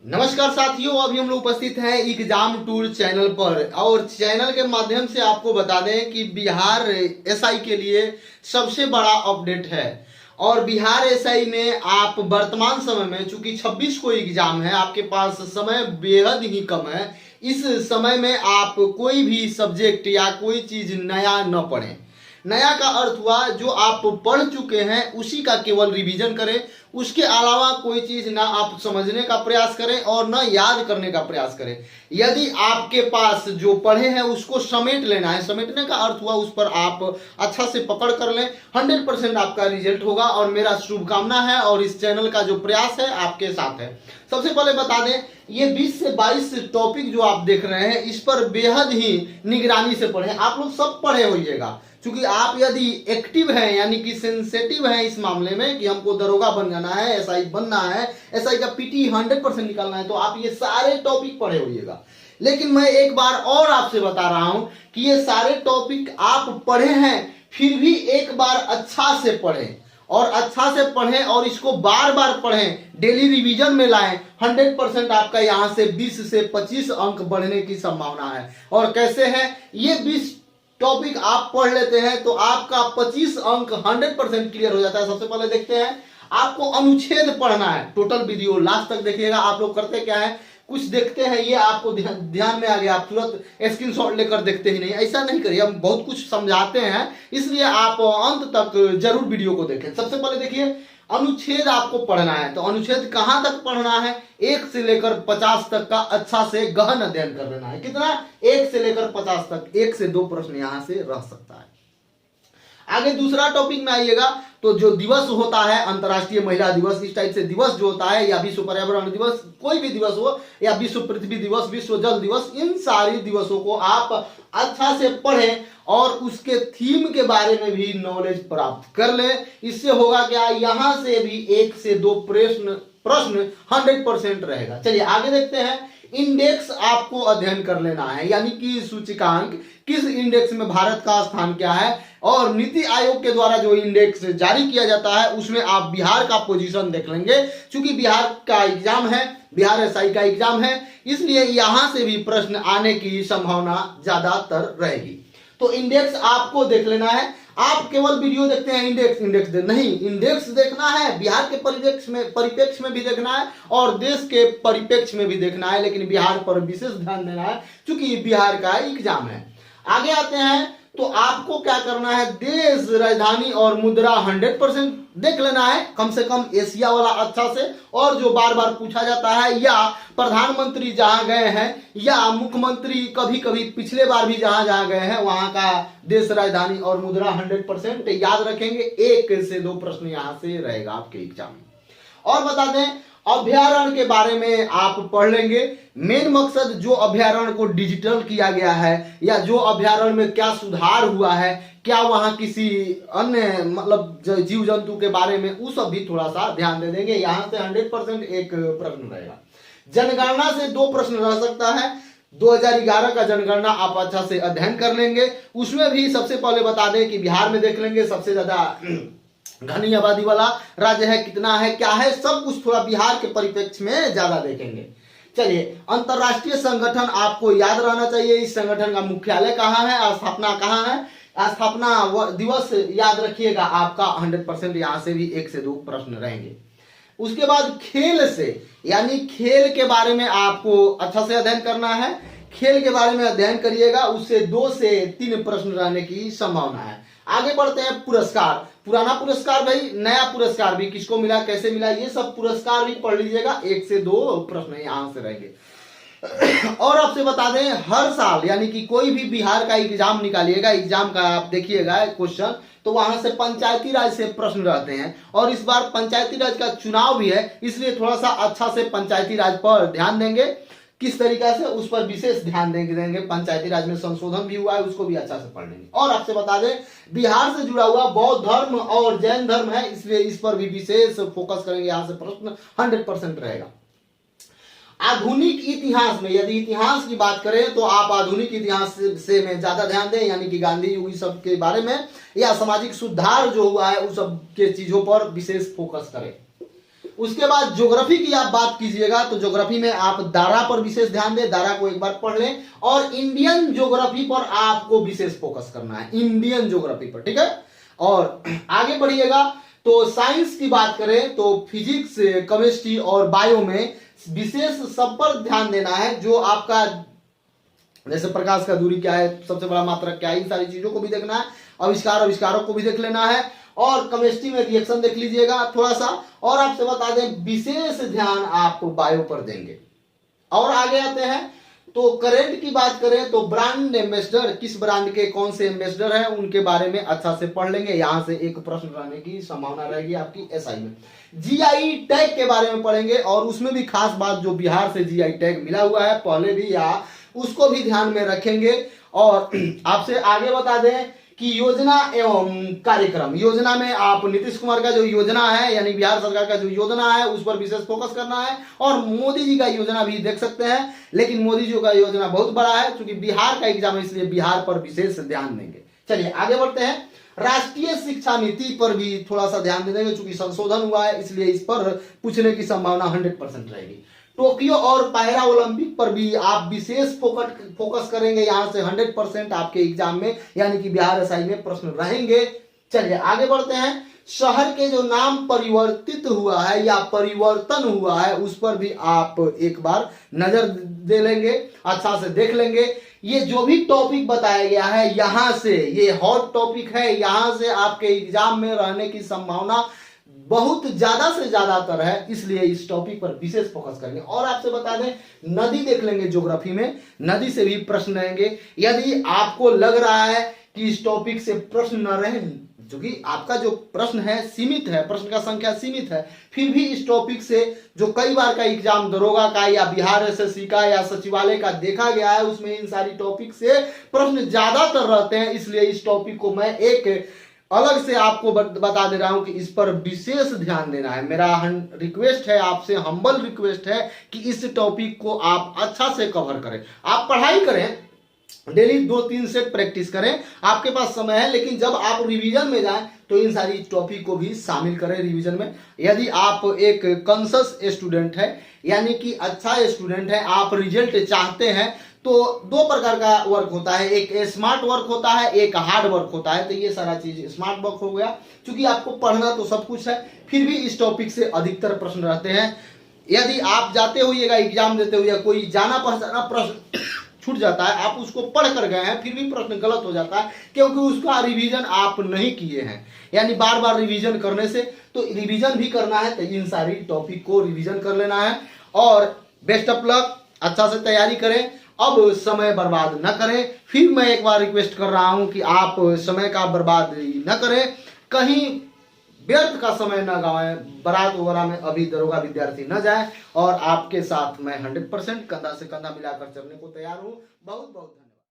नमस्कार साथियों, अभी हम लोग उपस्थित हैं एग्जाम टूर चैनल पर और चैनल के माध्यम से आपको बता दें कि बिहार एसआई के लिए सबसे बड़ा अपडेट है। और बिहार एसआई में आप वर्तमान समय में चूंकि 26 को एग्जाम है, आपके पास समय बेहद ही कम है। इस समय में आप कोई भी सब्जेक्ट या कोई चीज नया न पढ़ें। नया का अर्थ हुआ जो आप पढ़ चुके हैं उसी का केवल रिवीजन करें, उसके अलावा कोई चीज ना आप समझने का प्रयास करें और ना याद करने का प्रयास करें। यदि आपके पास जो पढ़े हैं उसको समेट लेना है, समेटने का अर्थ हुआ उस पर आप अच्छा से पकड़ कर लें, 100% आपका रिजल्ट होगा। और मेरा शुभकामना है और इस चैनल का जो प्रयास है आपके साथ है। सबसे पहले बता दें, ये 20 से 22 टॉपिक जो आप देख रहे हैं इस पर बेहद ही निगरानी से पढ़ें। आप लोग सब पढ़े होइएगा, क्योंकि आप यदि एक्टिव हैं यानी कि सेंसिटिव हैं इस मामले में कि हमको दरोगा बन जाना है, एसआई बनना है, एसआई का पीटी 100% निकालना है, तो आप ये सारे टॉपिक पढ़े होइएगा। लेकिन मैं एक बार और आपसे बता रहा हूं कि ये सारे टॉपिक आप पढ़े हैं, फिर भी एक बार अच्छा से पढ़ें और अच्छा से पढ़ें और इसको बार बार पढ़ें, डेली रिवीजन में लाएं। 100% आपका यहां से 20 से 25 अंक बढ़ने की संभावना है। और कैसे है, ये 20 टॉपिक आप पढ़ लेते हैं तो आपका 25 अंक 100% क्लियर हो जाता है। सबसे पहले देखते हैं, आपको अनुच्छेद पढ़ना है। टोटल वीडियो लास्ट तक देखिएगा। आप लोग करते क्या है, कुछ देखते हैं, ये आपको ध्यान में आ गया, आप तुरंत स्क्रीनशॉट लेकर देखते ही नहीं, ऐसा नहीं करिए। हम बहुत कुछ समझाते हैं, इसलिए आप अंत तक जरूर वीडियो को देखें। सबसे पहले देखिए, अनुच्छेद आपको पढ़ना है। तो अनुच्छेद कहां तक पढ़ना है, 1 से लेकर 50 तक का अच्छा से गहन अध्ययन कर लेना है। कितना, 1 से लेकर 50 तक, 1 से 2 प्रश्न यहां से रह सकता है। आगे दूसरा टॉपिक में आइएगा तो जो दिवस होता है, अंतर्राष्ट्रीय महिला दिवस, इस टाइप से दिवस जो होता है, या विश्व पर्यावरण दिवस, कोई भी दिवस हो, या विश्व पृथ्वी दिवस, विश्व जल दिवस, इन सारी दिवसों को आप अच्छा से पढ़ें और उसके थीम के बारे में भी नॉलेज प्राप्त कर लें। इससे होगा क्या, यहां से भी 1 से 2 प्रश्न 100% रहेगा। चलिए आगे देखते हैं। इंडेक्स आपको अध्ययन कर लेना है, यानी कि सूचकांक, किस इंडेक्स में भारत का स्थान क्या है, और नीति आयोग के द्वारा जो इंडेक्स जारी किया जाता है उसमें आप बिहार का पोजीशन देख लेंगे। क्योंकि बिहार का एग्जाम है, बिहार एसआई का एग्जाम है, इसलिए यहां से भी प्रश्न आने की संभावना ज्यादातर रहेगी। तो इंडेक्स आपको देख लेना है। आप केवल वीडियो देखते हैं, इंडेक्स नहीं, इंडेक्स देखना है, बिहार के परिप्रेक्ष्य में भी देखना है और देश के परिप्रेक्ष्य में भी देखना है। लेकिन बिहार पर विशेष ध्यान देना है क्योंकि बिहार का एग्जाम है। आगे आते हैं तो आपको क्या करना है, देश, राजधानी और मुद्रा 100% देख लेना है, कम से कम एशिया वाला अच्छा से। और जो बार बार पूछा जाता है, या प्रधानमंत्री जहां गए हैं, या मुख्यमंत्री कभी कभी पिछले बार भी जहां जहां गए हैं वहां का देश, राजधानी और मुद्रा 100% याद रखेंगे। 1 से 2 प्रश्न यहां से रहेगा आपके एग्जाम में। और बता दें, अभ्यारण्य के बारे में आप पढ़ लेंगे। मेन मकसद जो अभ्यारण्य को डिजिटल किया गया है, या जो अभ्यारण्य में क्या सुधार हुआ है, क्या वहां किसी अन्य मतलब जीव जंतु के बारे में, उस सब भी थोड़ा सा ध्यान दे देंगे। यहां से 100% एक प्रश्न रहेगा। जनगणना से 2 प्रश्न रह सकता है। 2011 का जनगणना आप अच्छा से अध्ययन कर लेंगे। उसमें भी सबसे पहले बता दें कि बिहार में देख लेंगे, सबसे ज्यादा घनी आबादी वाला राज्य है, कितना है, क्या है, सब कुछ थोड़ा बिहार के परिप्रेक्ष्य में ज्यादा देखेंगे। चलिए, अंतरराष्ट्रीय संगठन आपको याद रहना चाहिए। इस संगठन का मुख्यालय कहाँ है, स्थापना कहाँ है, स्थापना दिवस याद रखिएगा आपका 100%। यहां से भी 1 से 2 प्रश्न रहेंगे। उसके बाद खेल से, यानी खेल के बारे में आपको अच्छा से अध्ययन करना है। खेल के बारे में अध्ययन करिएगा, उससे 2 से 3 प्रश्न रहने की संभावना है। आगे बढ़ते हैं, पुरस्कार, पुराना पुरस्कार भाई, नया पुरस्कार भी किसको मिला, कैसे मिला, ये सब पुरस्कार भी पढ़ लीजिएगा। 1 से 2 प्रश्न यहां से रहेंगे। और आपसे बता दें, हर साल यानी कि कोई भी बिहार का एग्जाम निकालिएगा, एग्जाम का आप देखिएगा क्वेश्चन, तो वहां से पंचायती राज से प्रश्न रहते हैं। और इस बार पंचायती राज का चुनाव भी है, इसलिए थोड़ा सा अच्छा से पंचायती राज पर ध्यान देंगे। किस तरीका से, उस पर विशेष ध्यान देंगे। पंचायती राज में संशोधन भी हुआ है, उसको भी अच्छा से पढ़ लेंगे। और आपसे बता दें, बिहार से जुड़ा हुआ बौद्ध धर्म और जैन धर्म है, इसलिए इस पर भी विशेष फोकस करेंगे। यहां से प्रश्न 100% रहेगा। आधुनिक इतिहास में, यदि इतिहास की बात करें तो आप आधुनिक इतिहास से में ज्यादा ध्यान दें, यानी कि गांधी युग सब के बारे में, या सामाजिक सुधार जो हुआ है उस सब के चीजों पर विशेष फोकस करें। उसके बाद ज्योग्राफी की आप बात कीजिएगा तो ज्योग्राफी में आप दारा पर विशेष ध्यान दें, दारा को एक बार पढ़ लें और इंडियन ज्योग्राफी पर आपको विशेष फोकस करना है, इंडियन ज्योग्राफी पर, ठीक है। और आगे बढ़िएगा तो साइंस की बात करें तो फिजिक्स, केमिस्ट्री और बायो में विशेष सब पर ध्यान देना है। जो आपका जैसे प्रकाश का दूरी क्या है, सबसे बड़ा मात्रक क्या है, इन सारी चीजों को भी देखना है। आविष्कारों को भी देख लेना है और केमिस्ट्री में रिएक्शन देख लीजिएगा थोड़ा सा। और आपसे बता दें विशेष ध्यान आप बायो पर देंगे। और आगे आते हैं तो करंट की बात करें तो ब्रांड एम्बेसडर, किस ब्रांड के कौन से एम्बेसडर हैं उनके बारे में अच्छा से पढ़ लेंगे। यहां से एक प्रश्न रहने की संभावना रहेगी आपकी एसआई में। जीआई टैग के बारे में पढ़ेंगे और उसमें भी खास बात जो बिहार से जीआई टैग मिला हुआ है पहले भी या उसको भी ध्यान में रखेंगे। और आपसे आगे बता दें कि योजना एवं कार्यक्रम, योजना में आप नीतीश कुमार का जो योजना है यानी बिहार सरकार का जो योजना है उस पर विशेष फोकस करना है। और मोदी जी का योजना भी देख सकते हैं, लेकिन मोदी जी का योजना बहुत बड़ा है क्योंकि बिहार का एग्जाम है इसलिए बिहार पर विशेष ध्यान देंगे। चलिए आगे बढ़ते हैं। राष्ट्रीय शिक्षा नीति पर भी थोड़ा सा ध्यान देंगे क्योंकि संशोधन हुआ है इसलिए इस पर पूछने की संभावना 100% रहेगी। टोक्यो और पैरा ओलंपिक पर भी आप विशेष फोकस करेंगे, यहां से 100% आपके एग्जाम में यानी कि बिहार एसआई में प्रश्न रहेंगे। चलिए आगे बढ़ते हैं। शहर के जो नाम परिवर्तित हुआ है या परिवर्तन हुआ है उस पर भी आप एक बार नजर दे लेंगे, अच्छा से देख लेंगे। ये जो भी टॉपिक बताया गया है यहां से, ये हॉट टॉपिक है, यहां से आपके एग्जाम में रहने की संभावना बहुत ज्यादा से ज्यादातर है, इसलिए इस टॉपिक पर विशेष फोकस करेंगे। और आपसे बता दें नदी देख लेंगे, ज्योग्राफी में नदी से भी प्रश्न रहेंगे। यदि आपको लग रहा है कि इस टॉपिक से प्रश्न न रहे, क्योंकि आपका जो प्रश्न है सीमित है, प्रश्न का संख्या सीमित है, फिर भी इस टॉपिक से जो कई बार का एग्जाम दरोगा का या बिहार एसएससी का या सचिवालय का देखा गया है उसमें इन सारी टॉपिक से प्रश्न ज्यादातर रहते हैं, इसलिए इस टॉपिक को मैं एक अलग से आपको बता दे रहा हूं कि इस पर विशेष ध्यान देना है। मेरा रिक्वेस्ट है आपसे, हम्बल रिक्वेस्ट है कि इस टॉपिक को आप अच्छा से कवर करें। आप पढ़ाई करें, डेली 2-3 सेट प्रैक्टिस करें, आपके पास समय है, लेकिन जब आप रिवीजन में जाएं तो इन सारी टॉपिक को भी शामिल करें रिवीजन में। यदि आप एक कॉन्शियस स्टूडेंट है यानी कि अच्छा स्टूडेंट है, आप रिजल्ट चाहते हैं, तो 2 प्रकार का वर्क होता है, एक स्मार्ट वर्क होता है, एक हार्ड वर्क होता है। तो ये सारा चीज स्मार्ट वर्क हो गया, क्योंकि आपको पढ़ना तो सब कुछ है, फिर भी इस टॉपिक से अधिकतर प्रश्न रहते हैं। यदि आप जाते होइएगा एग्जाम देते हुए कोई जाना पहचाना प्रश्न छूट जाता है, आप उसको पढ़ कर गए हैं फिर भी प्रश्न गलत हो जाता है क्योंकि उसका रिवीजन आप नहीं किए हैं, यानी बार बार रिवीजन करने से, तो रिवीजन भी करना है तो इन सारी टॉपिक को रिवीजन कर लेना है। और बेस्ट ऑफ लक, अच्छा से तैयारी करें, अब समय बर्बाद न करें। फिर मैं एक बार रिक्वेस्ट कर रहा हूं कि आप समय का बर्बाद न करें, कहीं व्यर्थ का समय न गवाएं, बारात वगैरह में अभी दरोगा विद्यार्थी न जाए। और आपके साथ मैं 100% कंधा से कंधा मिलाकर चलने को तैयार हूं। बहुत बहुत